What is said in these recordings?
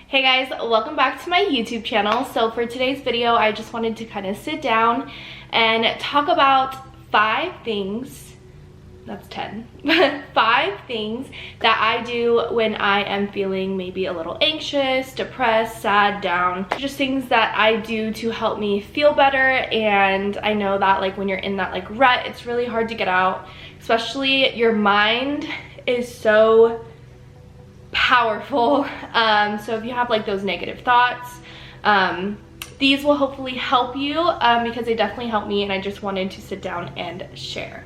Hey guys, welcome back to my YouTube channel. So for today's video, I just wanted to kind of sit down and talk about 5 things, that's 10, 5 things that I do when I am feeling maybe a little anxious, depressed, sad, down. Just things that I do to help me feel better. And I know that like when you're in that like rut, it's really hard to get out, especially your mind is so powerful. So if you have like those negative thoughts, these will hopefully help you because they definitely help me, and I just wanted to sit down and share.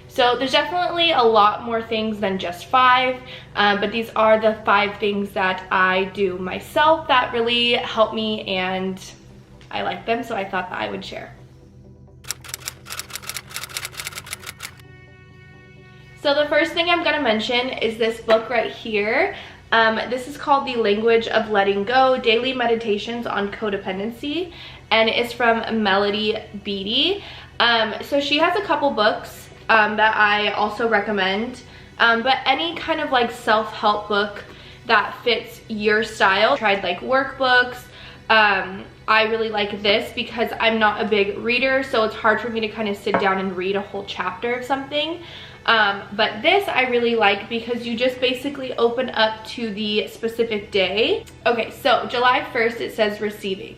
So there's definitely a lot more things than just 5, but these are the 5 things that I do myself that really help me and I like them, so I thought that I would share. So the first thing I'm gonna mention is this book right here. This is called The Language of Letting Go, Daily Meditations on Codependency, and it's from Melody Beattie. So she has a couple books that I also recommend, but any kind of like self-help book that fits your style. I tried like workbooks. I really like this because I'm not a big reader, so it's hard for me to kind of sit down and read a whole chapter of something. But this I really like because you just basically open up to the specific day. Okay, so July 1st it says receiving.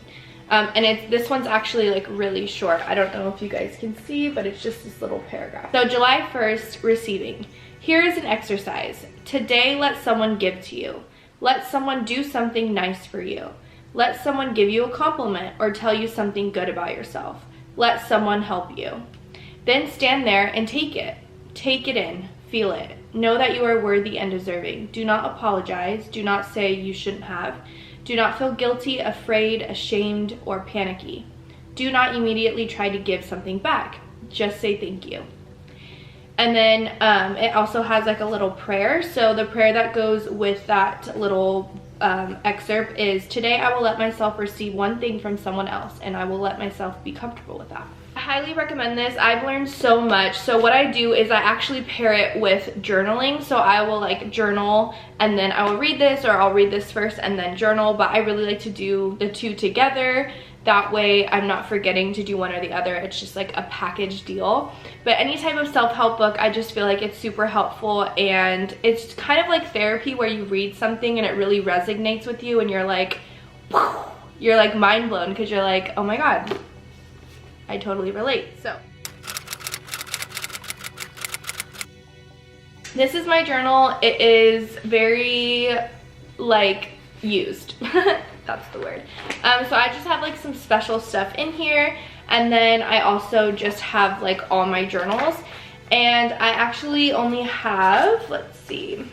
And this one's actually like really short. I don't know if you guys can see, but it's just this little paragraph. So July 1st, receiving. Here is an exercise. Today, let someone give to you. Let someone do something nice for you. Let someone give you a compliment or tell you something good about yourself. Let someone help you. Then stand there and take it. Take it in. Feel it. Know that you are worthy and deserving. Do not apologize. Do not say you shouldn't have. Do not feel guilty, afraid, ashamed, or panicky. Do not immediately try to give something back. Just say thank you. And then it also has like a little prayer. So the prayer that goes with that little excerpt is, today I will let myself receive one thing from someone else, and I will let myself be comfortable with that. I highly recommend this. I've learned so much. So what I do is I actually pair it with journaling. So I will like journal and then I will read this, or I'll read this first and then journal, but I really like to do the two together. That way I'm not forgetting to do one or the other. It's just like a package deal. But any type of self-help book, I just feel like it's super helpful, and it's kind of like therapy where you read something and it really resonates with you and you're like, whew, you're like mind blown because you're like, oh my God, I totally relate. So this is my journal. It is very like used. That's the word. So I just have like some special stuff in here, and then I also just have like all my journals, and I actually only have, let's see,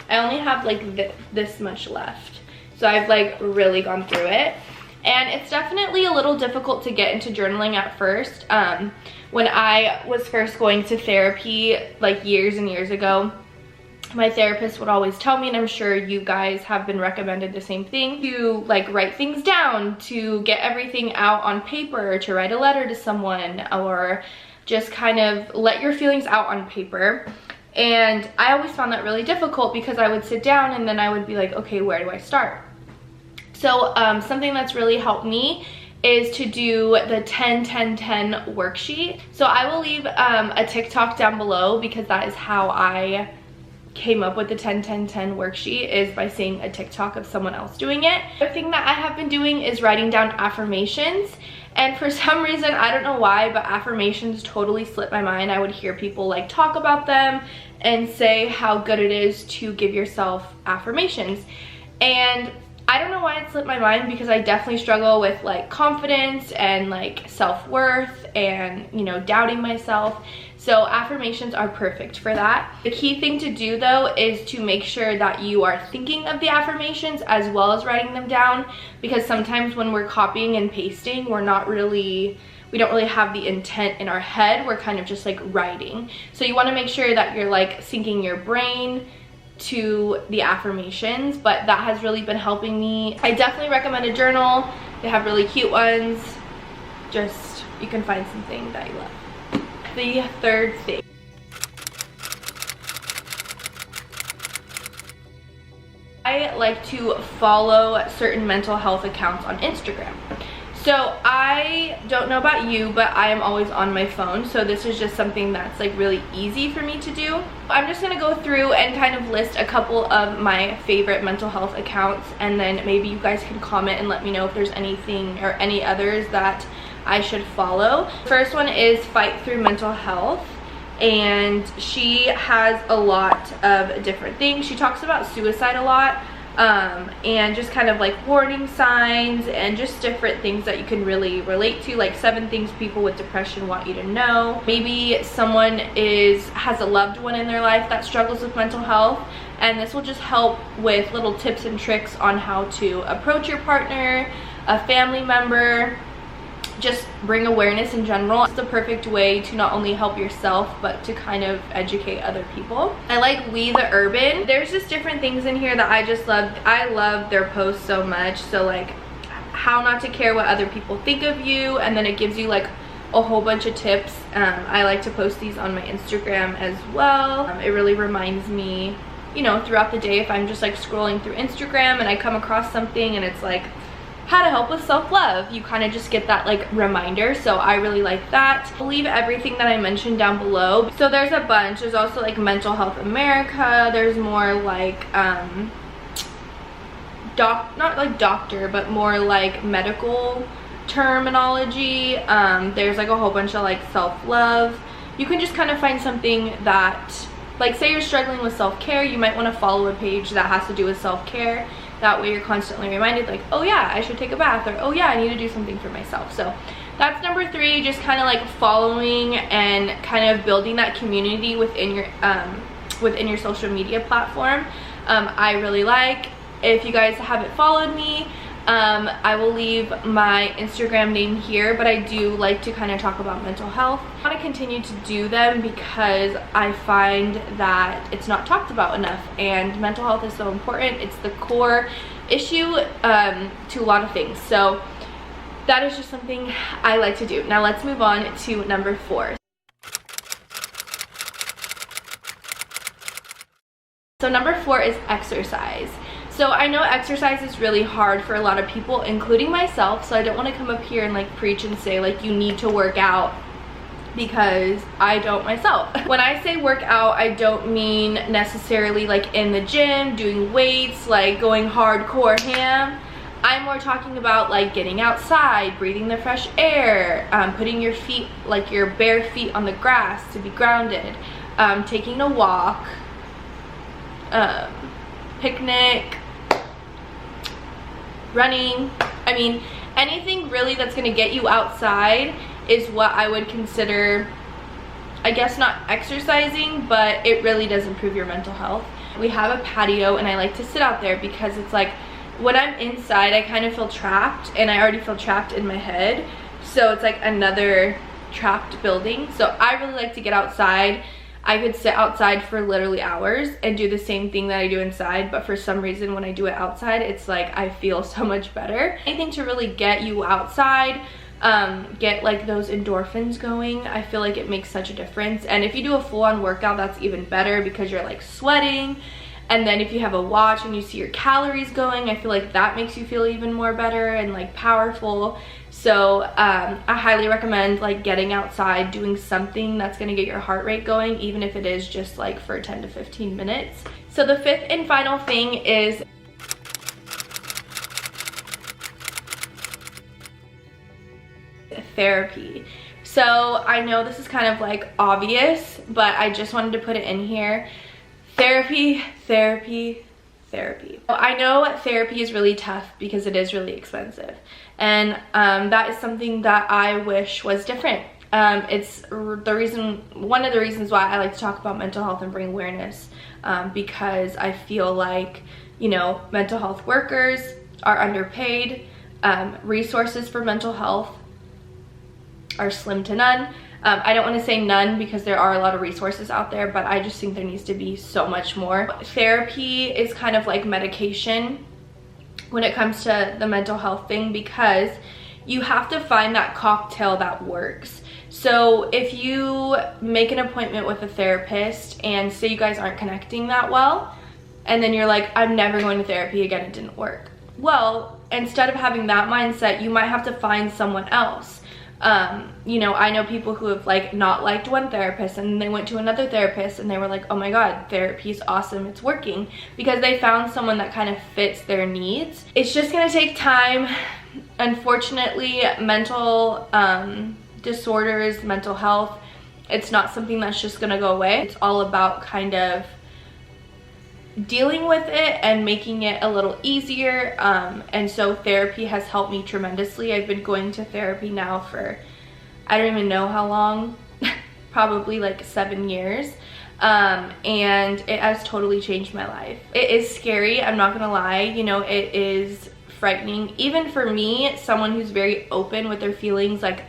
I only have like this much left. So I've like really gone through it, and it's definitely a little difficult to get into journaling at first. When I was first going to therapy like years and years ago, my therapist would always tell me, and I'm sure you guys have been recommended the same thing, to like write things down, to get everything out on paper, to write a letter to someone, or just kind of let your feelings out on paper. And I always found that really difficult because I would sit down and then I would be like, okay, where do I start? So something that's really helped me is to do the 10-10-10 worksheet. So I will leave a TikTok down below because that is how I came up with the 10-10-10 worksheet, is by seeing a TikTok of someone else doing it. The thing that I have been doing is writing down affirmations, and for some reason, I don't know why, but affirmations totally slipped my mind. I would hear people like talk about them and say how good it is to give yourself affirmations, and I don't know why it slipped my mind because I definitely struggle with like confidence and like self-worth and, you know, doubting myself. So affirmations are perfect for that. The key thing to do though is to make sure that you are thinking of the affirmations as well as writing them down, because sometimes when we're copying and pasting, we don't really have the intent in our head. We're kind of just like writing. So you want to make sure that you're like syncing your brain to the affirmations, but that has really been helping me. I definitely recommend a journal. They have really cute ones. Just, you can find something that you love. The third thing. I I like to follow certain mental health accounts on Instagram. So I don't know about you, but I am always on my phone, so this is just something that's like really easy for me to do. I'm just gonna go through and kind of list a couple of my favorite mental health accounts, and then maybe you guys can comment and let me know if there's anything or any others that I should follow. First one is Fight Through Mental Health, and she has a lot of different things. She talks about suicide a lot, and just kind of like warning signs and just different things that you can really relate to, like 7 things people with depression want you to know. Maybe someone has a loved one in their life that struggles with mental health, and this will just help with little tips and tricks on how to approach your partner, a family member, just bring awareness in general. It's the perfect way to not only help yourself but to kind of educate other people. I like We the Urban. There's just different things in here that I just love. I love their posts so much. So like how not to care what other people think of you, and then it gives you like a whole bunch of tips. I like to post these on my Instagram as well. It really reminds me, you know, throughout the day if I'm just like scrolling through Instagram and I come across something and it's like how to help with self-love, you kind of just get that like reminder. So I really like that. I'll leave everything that I mentioned down below. So there's a bunch. There's also like Mental Health America. There's more like not like doctor, but more like medical terminology. There's like a whole bunch of like self-love. You can just kind of find something that, like say you're struggling with self-care, you might want to follow a page that has to do with self-care. That way you're constantly reminded like, oh yeah, I should take a bath, or oh yeah, I need to do something for myself. So that's number 3, just kind of like following and kind of building that community within your social media platform. I really like. If you guys haven't followed me, I will leave my Instagram name here, but I do like to kind of talk about mental health. I want to continue to do them because I find that it's not talked about enough, and mental health is so important. It's the core issue to a lot of things. So that is just something I like to do. Now let's move on to number 4. So number 4 is exercise. So I know exercise is really hard for a lot of people, including myself, so I don't want to come up here and like preach and say like you need to work out, because I don't myself. When I say work out, I don't mean necessarily like in the gym, doing weights, like going hardcore ham. I'm more talking about like getting outside, breathing the fresh air, putting your feet, like your bare feet on the grass to be grounded, taking a walk, picnic, running. I mean, anything really that's gonna get you outside is what I would consider, I guess, not exercising, but it really does improve your mental health. We have a patio and I like to sit out there because it's like when I'm inside I kind of feel trapped, and I already feel trapped in my head, so it's like another trapped building. So I really like to get outside. I could sit outside for literally hours and do the same thing that I do inside, but for some reason when I do it outside, it's like I feel so much better. Anything to really get you outside, get like those endorphins going, I feel like it makes such a difference. And if you do a full-on workout, that's even better because you're like sweating. And then if you have a watch and you see your calories going, I feel like that makes you feel even more better and like powerful. So I highly recommend like getting outside, doing something that's gonna get your heart rate going, even if it is just like for 10 to 15 minutes. So the 5th and final thing is therapy. So I know this is kind of like obvious, but I just wanted to put it in here. Therapy, therapy, therapy. I know therapy is really tough because it is really expensive, and that is something that I wish was different. It's one of the reasons why I like to talk about mental health and bring awareness, because I feel like, you know, mental health workers are underpaid. Resources for mental health are slim to none. I don't want to say none because there are a lot of resources out there, but I just think there needs to be so much more. Therapy is kind of like medication when it comes to the mental health thing, because you have to find that cocktail that works. So if you make an appointment with a therapist and say you guys aren't connecting that well, and then you're like, I'm never going to therapy again, it didn't work. Well, instead of having that mindset, you might have to find someone else. You know, I know people who have like not liked one therapist and they went to another therapist and they were like, oh my god, therapy is awesome, it's working, because they found someone that kind of fits their needs. It's just gonna take time. Unfortunately, mental disorders, mental health, it's not something that's just gonna go away. It's all about kind of dealing with it and making it a little easier, and so therapy has helped me tremendously. I've been going to therapy now for I don't even know how long, probably like 7 years, and it has totally changed my life. It is scary, I'm not gonna lie, you know, it is frightening even for me, someone who's very open with their feelings. Like,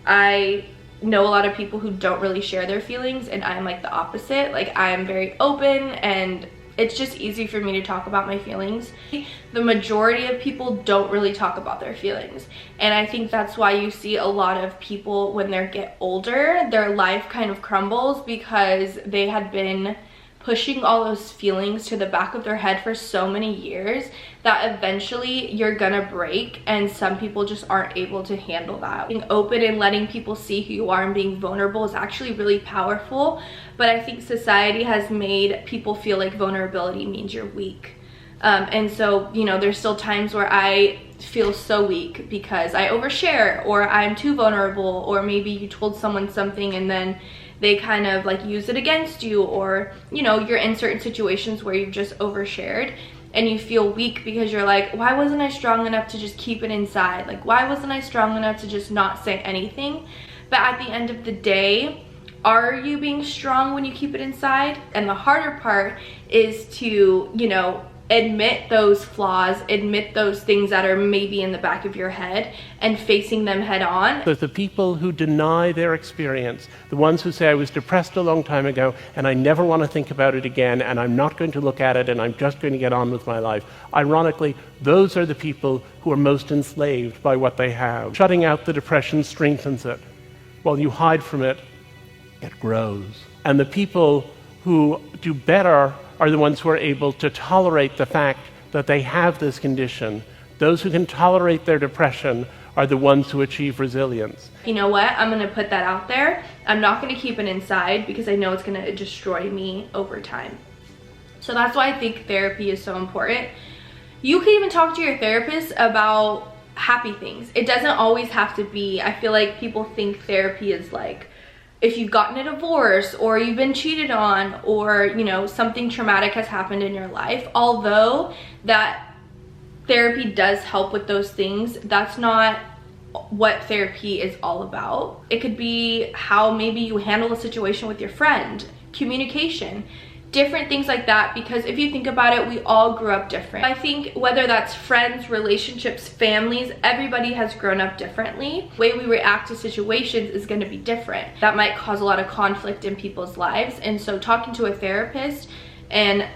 I know a lot of people who don't really share their feelings, and I'm like the opposite. Like, I am very open and it's just easy for me to talk about my feelings. The majority of people don't really talk about their feelings, and I think that's why you see a lot of people when they get older, their life kind of crumbles because they had been pushing all those feelings to the back of their head for so many years that eventually you're gonna break, and some people just aren't able to handle that. Being open and letting people see who you are and being vulnerable is actually really powerful, but I think society has made people feel like vulnerability means you're weak. And so, you know, there's still times where I feel so weak because I overshare, or I'm too vulnerable, or maybe you told someone something and then they kind of like use it against you, or, you know, you're in certain situations where you've just overshared and you feel weak because you're like, why wasn't I strong enough to just keep it inside? Like, why wasn't I strong enough to just not say anything? But at the end of the day, are you being strong when you keep it inside? And the harder part is to, you know, admit those flaws, admit those things that are maybe in the back of your head, and facing them head on. There's the people who deny their experience, the ones who say, I was depressed a long time ago and I never want to think about it again, and I'm not going to look at it, and I'm just going to get on with my life. Ironically, those are the people who are most enslaved by what they have. Shutting out the depression strengthens it. While you hide from it, it grows. And the people who do better are the ones who are able to tolerate the fact that they have this condition. Those who can tolerate their depression are the ones who achieve resilience. You know what? I'm gonna put that out there. I'm not gonna keep it inside because I know it's gonna destroy me over time. So that's why I think therapy is so important. You can even talk to your therapist about happy things. It doesn't always have to be, I feel like people think therapy is like, if you've gotten a divorce or you've been cheated on, or, you know, something traumatic has happened in your life. Although that therapy does help with those things, that's not what therapy is all about. It could be how maybe you handle a situation with your friend, communication, different things like that, because if you think about it, we all grew up different. I think whether that's friends, relationships, families, everybody has grown up differently. The way we react to situations is going to be different. That might cause a lot of conflict in people's lives, and so talking to a therapist and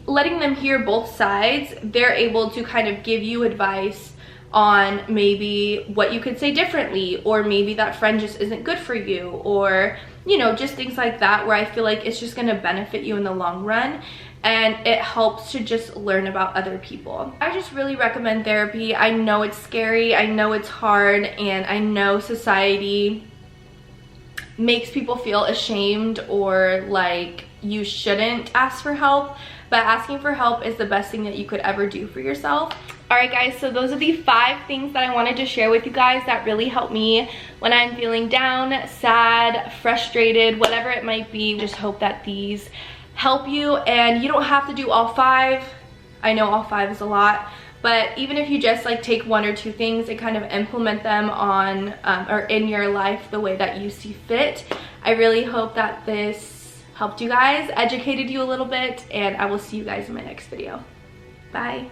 letting them hear both sides, they're able to kind of give you advice on maybe what you could say differently, or maybe that friend just isn't good for you, or, you know, just things like that, where I feel like it's just going to benefit you in the long run, and it helps to just learn about other people. I just really recommend therapy. I know it's scary, I know it's hard, and I know society makes people feel ashamed or like you shouldn't ask for help, but asking for help is the best thing that you could ever do for yourself. Alright guys, so those are the 5 things that I wanted to share with you guys that really help me when I'm feeling down, sad, frustrated, whatever it might be. Just hope that these help you, and you don't have to do all 5. I know all 5 is a lot, but even if you just like take 1 or 2 things and kind of implement them on or in your life the way that you see fit, I really hope that this helped you guys, educated you a little bit, and I will see you guys in my next video. Bye.